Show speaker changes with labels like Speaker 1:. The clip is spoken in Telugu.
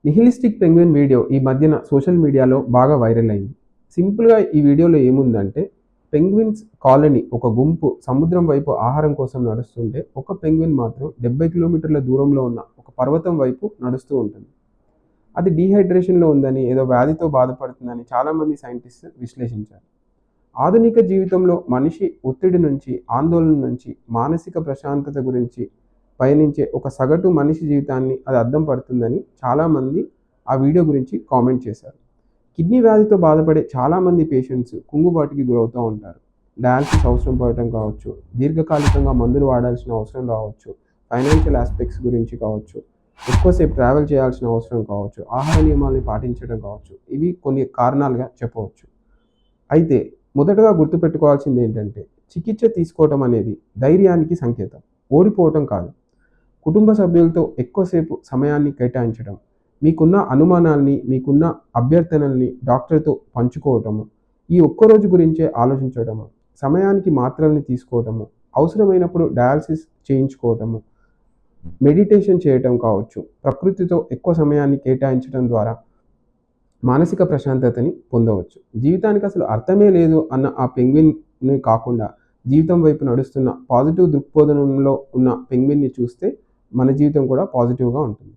Speaker 1: నిహిలిస్టిక్ పెంగ్విన్ వీడియో ఈ మధ్యన సోషల్ మీడియాలో బాగా వైరల్ అయింది. సింపుల్‌గా ఈ వీడియోలో ఏముందంటే, పెంగ్విన్స్ కాలనీ ఒక గుంపు సముద్రం వైపు ఆహారం కోసం నడుస్తుంటే, ఒక పెంగ్విన్ మాత్రం 70 కిలోమీటర్ల దూరంలో ఉన్న ఒక పర్వతం వైపు నడుస్తూ ఉంటుంది. అది డీహైడ్రేషన్‌లో ఉందని, ఏదో వ్యాధితో బాధపడుతుందని చాలామంది సైంటిస్ట్స్ విశ్లేషించారు. ఆధునిక జీవితంలో మనిషి ఒత్తిడి నుంచి, ఆందోళన నుంచి, మానసిక ప్రశాంతత గురించి పయనించే ఒక సగటు మనిషి జీవితాన్ని అది అద్దం పడుతుందని చాలామంది ఆ వీడియో గురించి కామెంట్ చేశారు. కిడ్నీ వ్యాధితో బాధపడే చాలామంది పేషెంట్స్ కుంగుబాటుకి గురవుతూ ఉంటారు. డయాలసిస్ అవసరం పడటం కావచ్చు, దీర్ఘకాలికంగా మందులు వాడాల్సిన అవసరం రావచ్చు, ఫైనాన్షియల్ ఆస్పెక్ట్స్ గురించి కావచ్చు, ఎక్కువసేపు ట్రావెల్ చేయాల్సిన అవసరం కావచ్చు, ఆహార నియమాల్ని పాటించడం కావచ్చు, ఇవి కొన్ని కారణాలుగా చెప్పవచ్చు. అయితే మొదటగా గుర్తుపెట్టుకోవాల్సింది ఏంటంటే, చికిత్స తీసుకోవటం అనేది ధైర్యానికి సంకేతం, ఓడిపోవటం కాదు. కుటుంబ సభ్యులతో ఎక్కువసేపు సమయాన్ని కేటాయించడం, మీకున్న అనుమానాల్ని, మీకున్న అభ్యర్థనల్ని డాక్టర్‌తో పంచుకోవటము, ఈ ఒక్కరోజు గురించే ఆలోచించడము, సమయానికి మాత్రల్ని తీసుకోవటము, అవసరమైనప్పుడు డయాలసిస్ చేయించుకోవటము, మెడిటేషన్ చేయటం కావచ్చు, ప్రకృతితో ఎక్కువ సమయాన్ని కేటాయించడం ద్వారా మానసిక ప్రశాంతతని పొందవచ్చు. జీవితానికి అసలు అర్థమే లేదు అన్న ఆ పెంగ్విన్‌ని కాకుండా, జీవితం వైపు నడుస్తున్న పాజిటివ్ దృక్పథంలో ఉన్న పెంగ్విన్‌ని చూస్తే మన జీవితం కూడా పాజిటివ్‌గా ఉంటుంది.